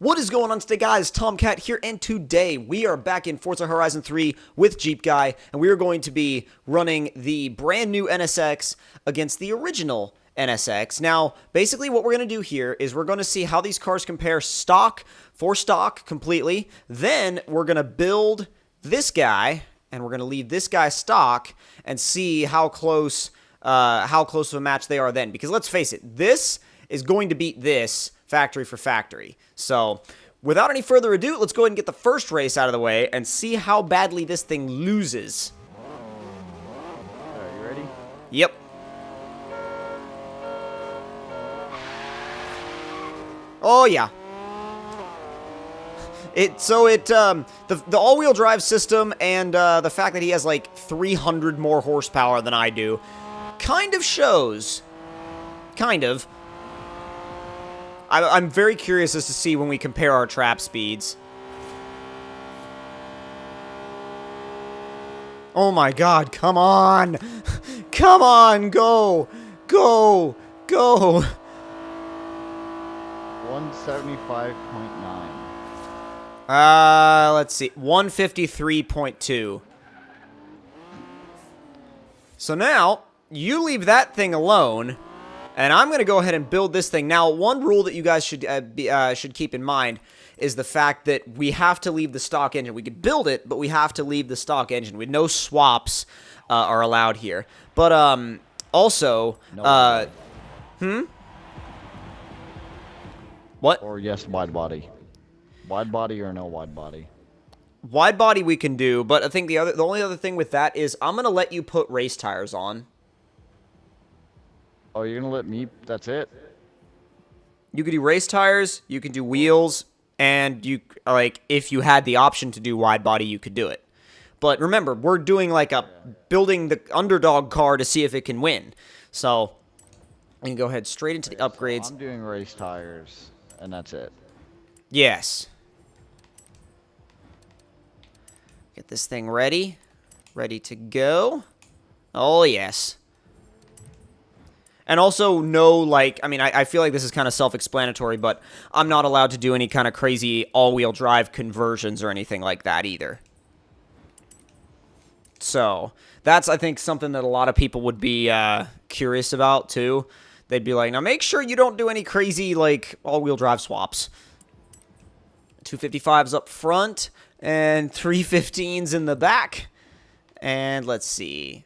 What is going on today, guys? Tomcat here, and today we are back in Forza Horizon 3 with Jeep Guy, and we are going to be running the brand new NSX against the original NSX. Now, basically what we're going to do here is we're going to see how these cars compare stock for stock completely. Then we're going to build this guy, and we're going to leave this guy stock and see how close of a match they are then. Because let's face it, this is going to beat this factory for factory. So, without any further ado, let's go ahead and get the first race out of the way and see how badly this thing loses. Are you ready? Yep. Oh yeah. The all-wheel drive system and the fact that he has like 300 more horsepower than I do kind of shows. Kind of. I'm very curious as to see when we compare our trap speeds. Oh my god, come on! Come on, go! Go! Go! 175.9. Let's see. 153.2. So now, you leave that thing alone, and I'm going to go ahead and build this thing. Now, one rule that you guys should keep in mind is the fact that we have to leave the stock engine. We could build it, but we have to leave the stock engine. With no swaps are allowed here. But also, what? Or yes, wide body. Wide body or no wide body. Wide body we can do, but I think the only other thing with that is I'm going to let you put race tires on. Oh, you're gonna let me? That's it? You could do race tires, you can do wheels, and you if you had the option to do wide body, you could do it. But remember, we're doing like building the underdog car to see if it can win. So you can go ahead straight into the upgrades. So I'm doing race tires, and that's it. Yes. Get this thing ready. Ready to go. Oh, yes. And also, no, I mean, I feel like this is kind of self-explanatory, but I'm not allowed to do any kind of crazy all-wheel drive conversions or anything like that either. So, that's, I think, something that a lot of people would be curious about, too. They'd be like, now make sure you don't do any crazy, all-wheel drive swaps. 255s up front, and 315s in the back. And let's see.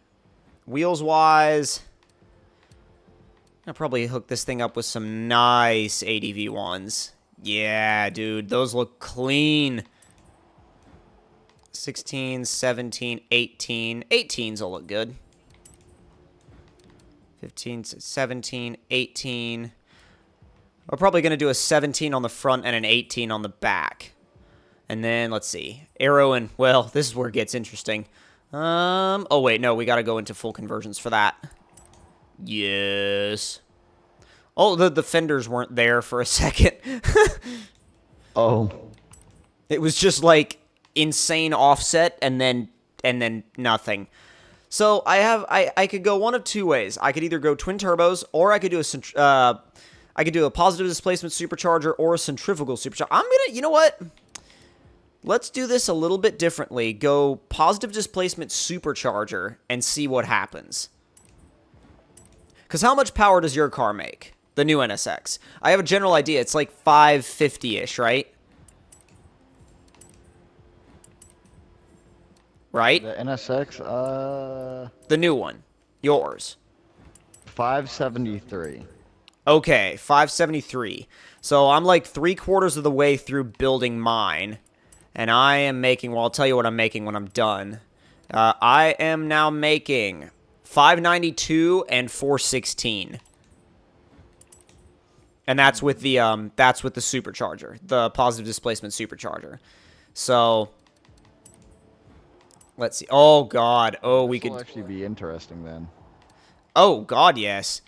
Wheels-wise, I'll probably hook this thing up with some nice ADV ones. Yeah, dude, those look clean. 16, 17, 18. 18s will look good. 15, 17, 18. We're probably going to do a 17 on the front and an 18 on the back. And then, let's see. Aero and, well, this is where it gets interesting. Oh, wait, no, we got to go into full conversions for that. Yes. Oh, the fenders weren't there for a second. Oh. It was just like insane offset and then nothing. So I could go one of two ways. I could either go twin turbos or I could do a positive displacement supercharger or a centrifugal supercharger. You know what? Let's do this a little bit differently. Go positive displacement supercharger and see what happens. Because how much power does your car make? The new NSX. I have a general idea. It's like 550-ish, right? Right? The NSX, The new one. Yours. 573. Okay, 573. So I'm like 3/4 of the way through building mine. And I am making, well, I'll tell you what I'm making when I'm done. I am now making 592 and 416. And that's with the supercharger, the positive displacement supercharger. So let's see. Oh god. Oh, we could actually be interesting then. Oh god, yes.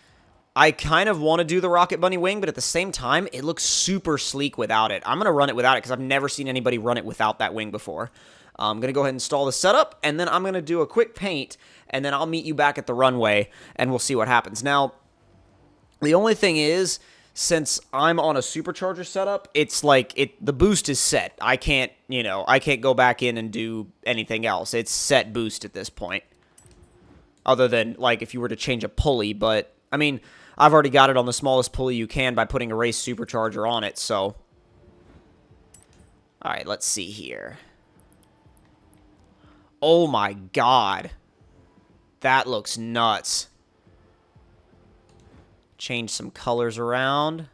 I kind of want to do the Rocket Bunny wing, but at the same time, it looks super sleek without it. I'm going to run it without it because I've never seen anybody run it without that wing before. I'm going to go ahead and install the setup, and then I'm going to do a quick paint, and then I'll meet you back at the runway, and we'll see what happens. Now, the only thing is, since I'm on a supercharger setup, it's like the boost is set. I can't, you know, I can't go back in and do anything else. It's set boost at this point. Other than, like, if you were to change a pulley, but, I mean, I've already got it on the smallest pulley you can by putting a race supercharger on it, so. Alright, let's see here. Oh my god. That looks nuts. Change some colors around.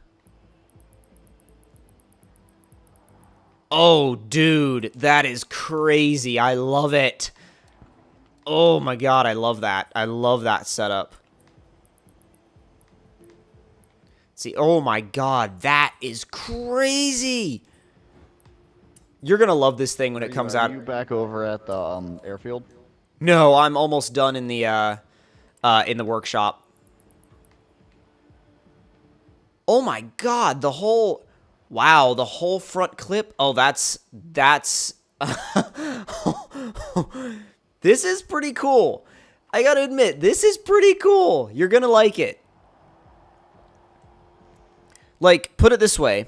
Oh, dude, that is crazy. I love it. Oh my god, I love that. I love that setup. See, oh my god, that is crazy. You're gonna love this thing when it comes out. Are you back over at the airfield? No, I'm almost done in the workshop. Oh my god, the whole... Wow, the whole front clip. Oh, that's... This is pretty cool. I gotta admit, this is pretty cool. You're gonna like it. Like, put it this way.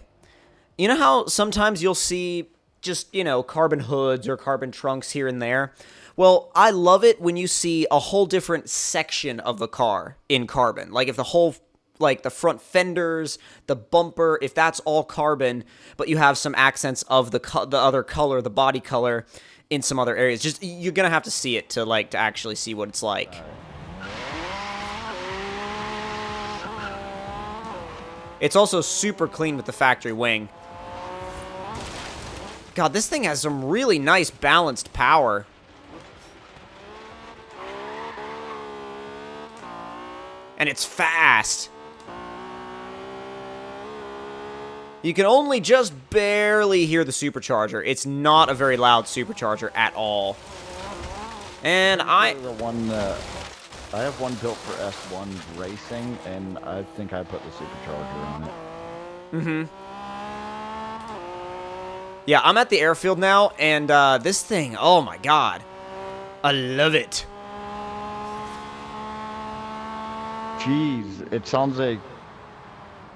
You know how sometimes you'll see just, you know, carbon hoods or carbon trunks here and there? Well, I love it when you see a whole different section of the car in carbon. Like, if the whole... like the front fenders, the bumper, if that's all carbon, but you have some accents of the other color, the body color, in some other areas. Just, you're gonna have to see it to actually see what it's like. It's also super clean with the factory wing. God, this thing has some really nice balanced power. And it's fast. You can only just barely hear the supercharger. It's not a very loud supercharger at all. And I have one built for S1 racing, and I think I put the supercharger on it. Mm-hmm. Yeah, I'm at the airfield now, and this thing, oh my god. I love it. Jeez, it sounds like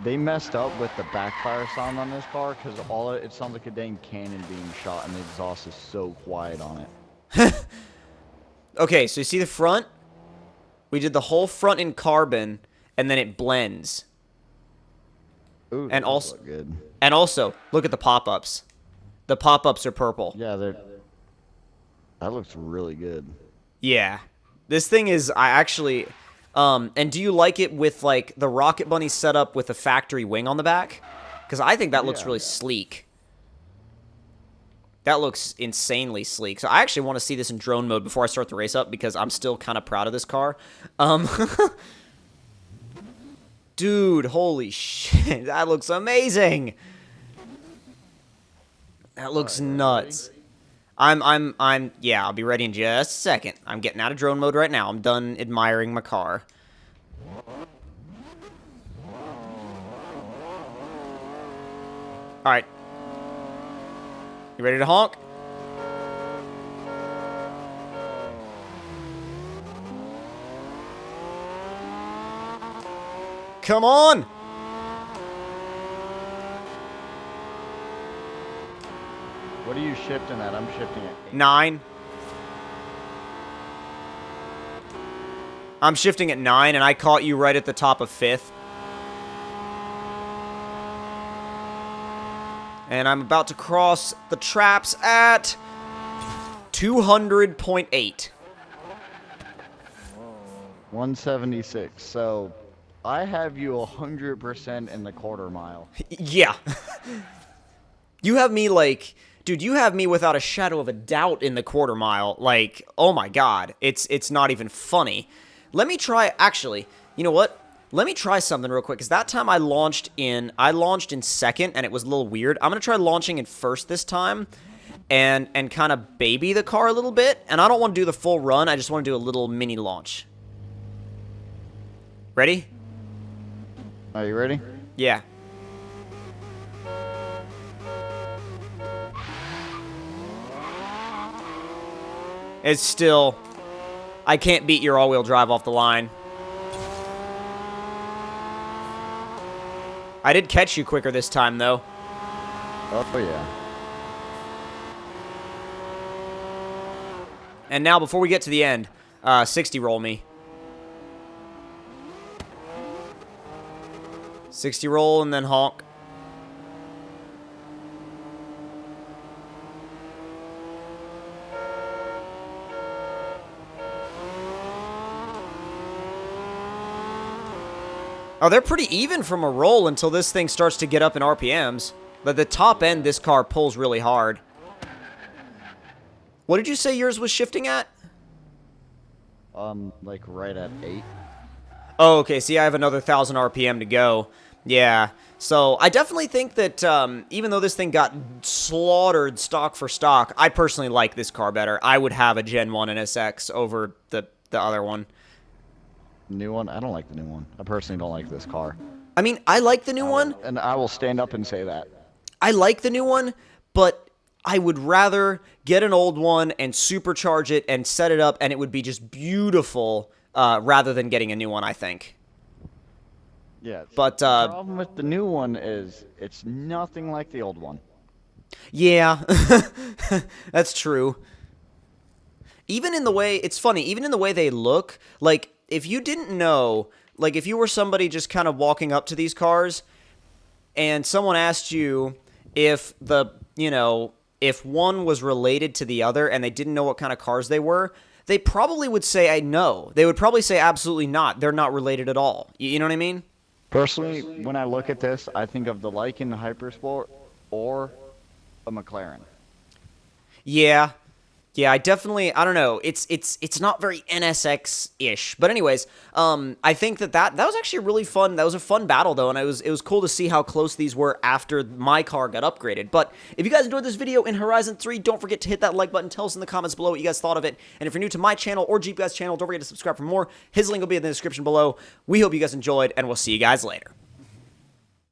they messed up with the backfire sound on this car, because it sounds like a dang cannon being shot, and the exhaust is so quiet on it. Okay, so you see the front? We did the whole front in carbon, and then it blends. Ooh, and also, look good. And also, look at the pop-ups. The pop-ups are purple. Yeah, that looks really good. Yeah, this thing is. I actually. And do you like it with, like, the Rocket Bunny setup with the factory wing on the back? Because I think that looks really sleek. That looks insanely sleek. So I actually want to see this in drone mode before I start the race up, because I'm still kind of proud of this car. Dude, holy shit. That looks amazing. That looks nuts. Yeah, I'll be ready in just a second. I'm getting out of drone mode right now. I'm done admiring my car. Alright. You ready to honk? Come on! What are you shifting at? I'm shifting at 8. 9. I'm shifting at 9, and I caught you right at the top of 5th. And I'm about to cross the traps at 200.8. 176. So I have you 100% in the quarter mile. Yeah. You have me like... Dude, you have me without a shadow of a doubt in the quarter mile. Like, oh my god. It's not even funny. Let me try... Actually, you know what? Let me try something real quick, because that time I launched in second, and it was a little weird. I'm going to try launching in first this time, and kind of baby the car a little bit. And I don't want to do the full run. I just want to do a little mini launch. Ready? Are you ready? Yeah. It's still... I can't beat your all-wheel drive off the line. I did catch you quicker this time, though. Oh, yeah. And now, before we get to the end, 60 roll me. 60 roll and then honk. Oh, they're pretty even from a roll until this thing starts to get up in RPMs. But the top end, this car pulls really hard. What did you say yours was shifting at? Like right at 8. Oh, okay. See, I have another 1,000 RPM to go. Yeah. So I definitely think that even though this thing got slaughtered stock for stock, I personally like this car better. I would have a Gen 1 NSX over the other one. New one? I don't like the new one. I personally don't like this car. I mean, I like the new one. And I will stand up and say that. I like the new one, but I would rather get an old one and supercharge it and set it up, and it would be just beautiful rather than getting a new one, I think. Yeah. But the problem with the new one is it's nothing like the old one. Yeah, that's true. Even in the way, it's funny, even in the way they look, like, if you didn't know, like, if you were somebody just kind of walking up to these cars, and someone asked you if if one was related to the other, and they didn't know what kind of cars they were, they probably would say, I know. They would probably say, absolutely not. They're not related at all. You know what I mean? Personally, when I look at this, I think of the Lycan Hypersport or a McLaren. Yeah. Yeah, I don't know. It's not very NSX-ish. But anyways, I think that was actually really fun. That was a fun battle, though, and it was cool to see how close these were after my car got upgraded. But if you guys enjoyed this video in Horizon 3, don't forget to hit that like button. Tell us in the comments below what you guys thought of it. And if you're new to my channel or Jeep Guy's channel, don't forget to subscribe for more. His link will be in the description below. We hope you guys enjoyed, and we'll see you guys later.